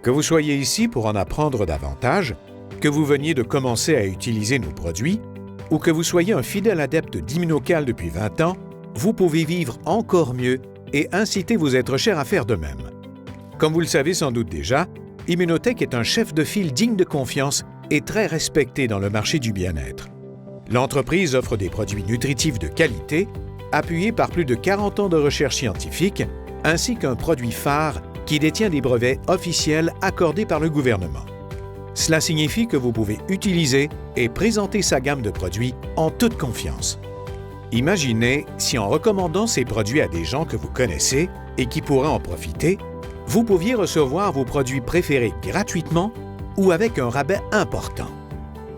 Que vous soyez ici pour en apprendre davantage, que vous veniez de commencer à utiliser nos produits, ou que vous soyez un fidèle adepte d'Immunocal depuis 20 ans, vous pouvez vivre encore mieux et inciter vos êtres chers à faire de même. Comme vous le savez sans doute déjà, Immunotech est un chef de file digne de confiance et très respecté dans le marché du bien-être. L'entreprise offre des produits nutritifs de qualité, appuyés par plus de 40 ans de recherche scientifique, ainsi qu'un produit phare qui détient des brevets officiels accordés par le gouvernement. Cela signifie que vous pouvez utiliser et présenter sa gamme de produits en toute confiance. Imaginez si en recommandant ces produits à des gens que vous connaissez et qui pourraient en profiter, vous pouviez recevoir vos produits préférés gratuitement ou avec un rabais important.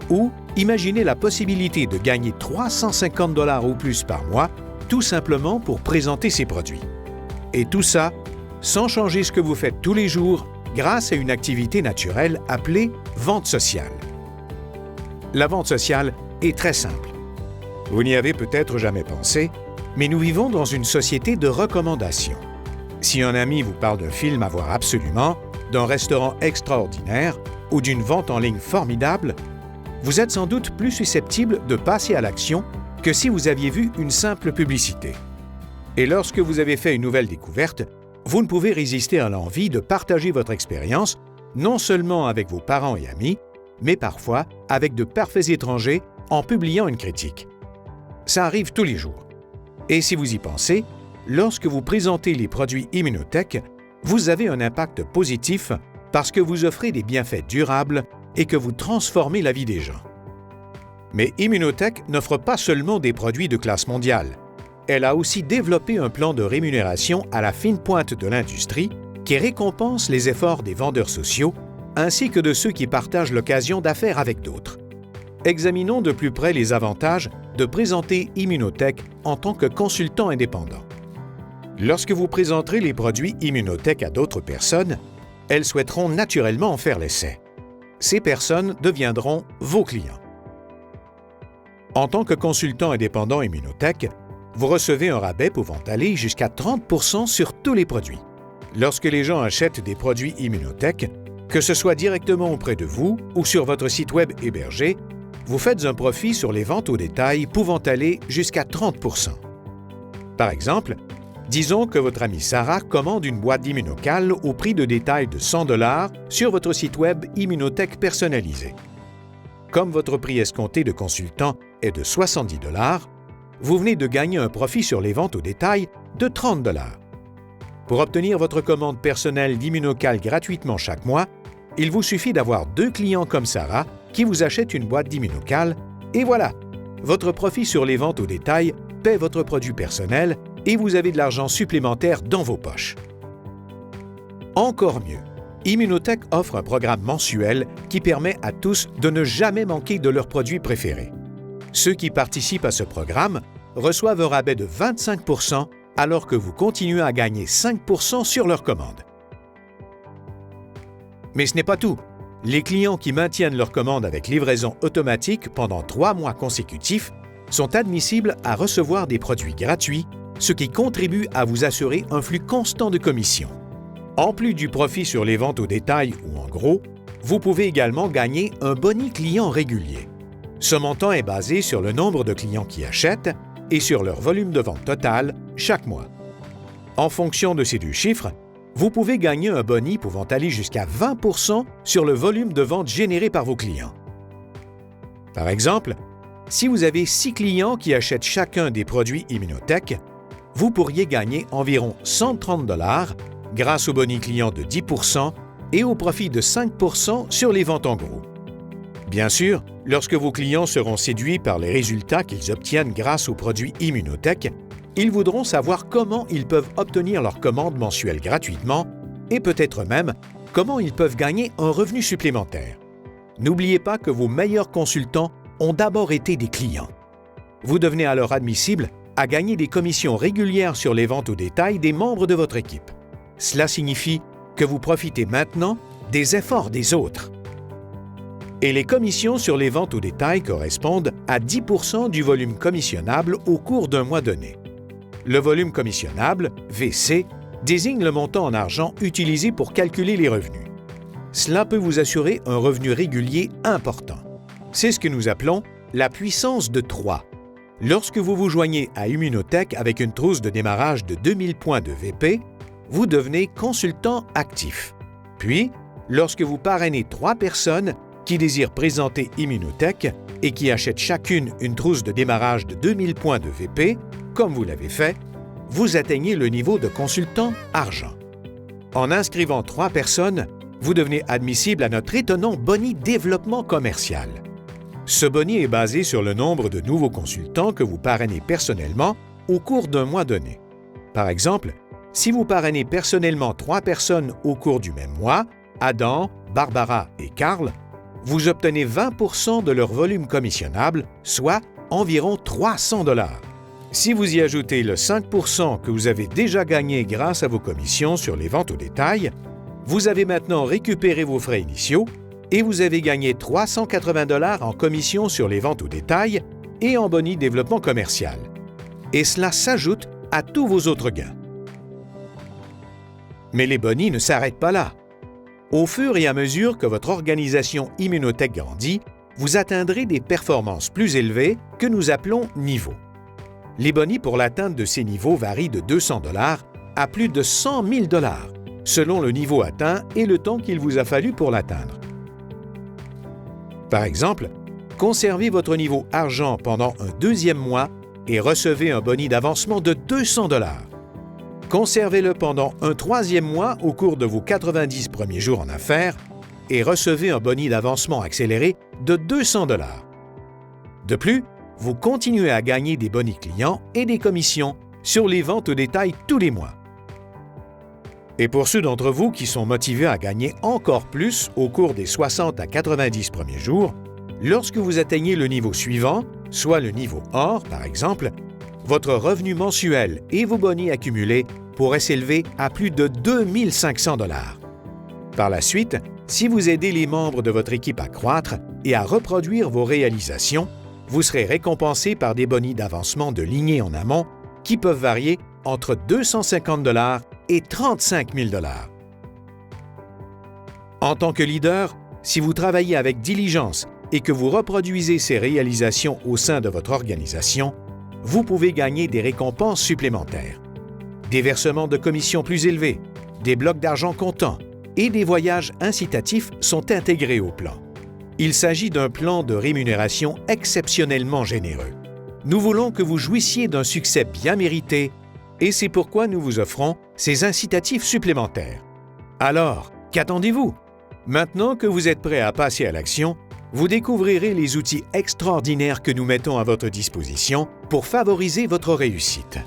Ou imaginez la possibilité de gagner 350 $ ou plus par mois tout simplement pour présenter ces produits. Et tout ça sans changer ce que vous faites tous les jours grâce à une activité naturelle appelée vente sociale. La vente sociale est très simple. Vous n'y avez peut-être jamais pensé, mais nous vivons dans une société de recommandations. Si un ami vous parle d'un film à voir absolument, d'un restaurant extraordinaire ou d'une vente en ligne formidable, vous êtes sans doute plus susceptible de passer à l'action que si vous aviez vu une simple publicité. Et lorsque vous avez fait une nouvelle découverte, vous ne pouvez résister à l'envie de partager votre expérience non seulement avec vos parents et amis, mais parfois avec de parfaits étrangers en publiant une critique. Ça arrive tous les jours. Et si vous y pensez, lorsque vous présentez les produits Immunotech, vous avez un impact positif parce que vous offrez des bienfaits durables et que vous transformez la vie des gens. Mais Immunotech n'offre pas seulement des produits de classe mondiale. Elle a aussi développé un plan de rémunération à la fine pointe de l'industrie qui récompense les efforts des vendeurs sociaux ainsi que de ceux qui partagent l'occasion d'affaires avec d'autres. Examinons de plus près les avantages de présenter Immunotech en tant que consultant indépendant. Lorsque vous présenterez les produits Immunotech à d'autres personnes, elles souhaiteront naturellement en faire l'essai. Ces personnes deviendront vos clients. En tant que consultant indépendant Immunotech, vous recevez un rabais pouvant aller jusqu'à 30 % sur tous les produits. Lorsque les gens achètent des produits Immunotech, que ce soit directement auprès de vous ou sur votre site web hébergé, vous faites un profit sur les ventes au détail pouvant aller jusqu'à 30 %. Par exemple, disons que votre amie Sarah commande une boîte d'Immunocal au prix de détail de 100 $ sur votre site web Immunotech personnalisé. Comme votre prix escompté de consultant est de 70 $, vous venez de gagner un profit sur les ventes au détail de 30 $. Pour obtenir votre commande personnelle d'Immunocal gratuitement chaque mois, il vous suffit d'avoir 2 clients comme Sarah qui vous achètent une boîte d'Immunocal et voilà, votre profit sur les ventes au détail paie votre produit personnel et vous avez de l'argent supplémentaire dans vos poches. Encore mieux, Immunotech offre un programme mensuel qui permet à tous de ne jamais manquer de leurs produits préférés. Ceux qui participent à ce programme reçoivent un rabais de 25 % alors que vous continuez à gagner 5 % sur leur commande. Mais ce n'est pas tout. Les clients qui maintiennent leur commande avec livraison automatique pendant 3 mois consécutifs sont admissibles à recevoir des produits gratuits, ce qui contribue à vous assurer un flux constant de commissions. En plus du profit sur les ventes au détail ou en gros, vous pouvez également gagner un boni client régulier. Ce montant est basé sur le nombre de clients qui achètent et sur leur volume de vente total chaque mois. En fonction de ces 2 chiffres, vous pouvez gagner un boni pouvant aller jusqu'à 20 % sur le volume de vente généré par vos clients. Par exemple, si vous avez 6 clients qui achètent chacun des produits Immunotech, vous pourriez gagner environ 130 $ grâce au boni client de 10 % et au profit de 5 % sur les ventes en gros. Bien sûr, lorsque vos clients seront séduits par les résultats qu'ils obtiennent grâce aux produits Immunotech, ils voudront savoir comment ils peuvent obtenir leur commande mensuelle gratuitement et peut-être même comment ils peuvent gagner un revenu supplémentaire. N'oubliez pas que vos meilleurs consultants ont d'abord été des clients. Vous devenez alors admissible à gagner des commissions régulières sur les ventes au détail des membres de votre équipe. Cela signifie que vous profitez maintenant des efforts des autres. Et les commissions sur les ventes au détail correspondent à 10 % du volume commissionnable au cours d'un mois donné. Le volume commissionnable, VC, désigne le montant en argent utilisé pour calculer les revenus. Cela peut vous assurer un revenu régulier important. C'est ce que nous appelons la puissance de 3. Lorsque vous vous joignez à Immunotech avec une trousse de démarrage de 2000 points de VP, vous devenez consultant actif. Puis, lorsque vous parrainez 3 personnes qui désirent présenter Immunotech et qui achètent chacune une trousse de démarrage de 2000 points de VP, comme vous l'avez fait, vous atteignez le niveau de consultant argent. En inscrivant 3 personnes, vous devenez admissible à notre étonnant boni développement commercial. Ce boni est basé sur le nombre de nouveaux consultants que vous parrainez personnellement au cours d'un mois donné. Par exemple, si vous parrainez personnellement 3 personnes au cours du même mois, Adam, Barbara et Carl, vous obtenez 20% de leur volume commissionnable, soit environ 300 $. Si vous y ajoutez le 5% que vous avez déjà gagné grâce à vos commissions sur les ventes au détail, vous avez maintenant récupéré vos frais initiaux et vous avez gagné 380 $ en commission sur les ventes au détail et en boni développement commercial. Et cela s'ajoute à tous vos autres gains. Mais les bonis ne s'arrêtent pas là. Au fur et à mesure que votre organisation Immunotech grandit, vous atteindrez des performances plus élevées que nous appelons niveaux. Les bonis pour l'atteinte de ces niveaux varient de 200 $ à plus de 100 000 $, selon le niveau atteint et le temps qu'il vous a fallu pour l'atteindre. Par exemple, conservez votre niveau argent pendant un 2e mois et recevez un boni d'avancement de 200 $. Conservez-le pendant un 3e mois au cours de vos 90 premiers jours en affaires et recevez un boni d'avancement accéléré de 200 $. De plus, vous continuez à gagner des bonis clients et des commissions sur les ventes au détail tous les mois. Et pour ceux d'entre vous qui sont motivés à gagner encore plus au cours des 60 à 90 premiers jours, lorsque vous atteignez le niveau suivant, soit le niveau or par exemple, votre revenu mensuel et vos bonis accumulés pourraient s'élever à plus de 2 500 $. Par la suite, si vous aidez les membres de votre équipe à croître et à reproduire vos réalisations, vous serez récompensé par des bonis d'avancement de lignée en amont qui peuvent varier entre 250 $ et 35 000 $. En tant que leader, si vous travaillez avec diligence et que vous reproduisez ces réalisations au sein de votre organisation, vous pouvez gagner des récompenses supplémentaires. Des versements de commissions plus élevés, des blocs d'argent comptant et des voyages incitatifs sont intégrés au plan. Il s'agit d'un plan de rémunération exceptionnellement généreux. Nous voulons que vous jouissiez d'un succès bien mérité et c'est pourquoi nous vous offrons ces incitatifs supplémentaires. Alors, qu'attendez-vous? Maintenant que vous êtes prêt à passer à l'action, vous découvrirez les outils extraordinaires que nous mettons à votre disposition pour favoriser votre réussite.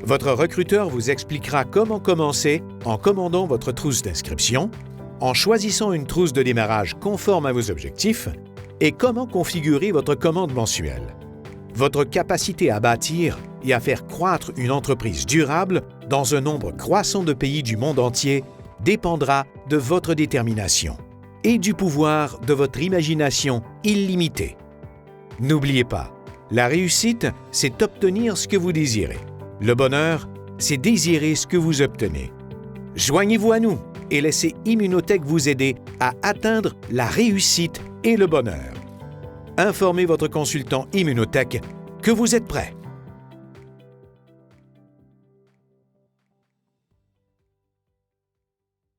Votre recruteur vous expliquera comment commencer en commandant votre trousse d'inscription, en choisissant une trousse de démarrage conforme à vos objectifs et comment configurer votre commande mensuelle. Votre capacité à bâtir et à faire croître une entreprise durable dans un nombre croissant de pays du monde entier dépendra de votre détermination et du pouvoir de votre imagination illimitée. N'oubliez pas, la réussite, c'est obtenir ce que vous désirez. Le bonheur, c'est désirer ce que vous obtenez. Joignez-vous à nous et laissez Immunotech vous aider à atteindre la réussite et le bonheur. Informez votre consultant Immunotech que vous êtes prêt.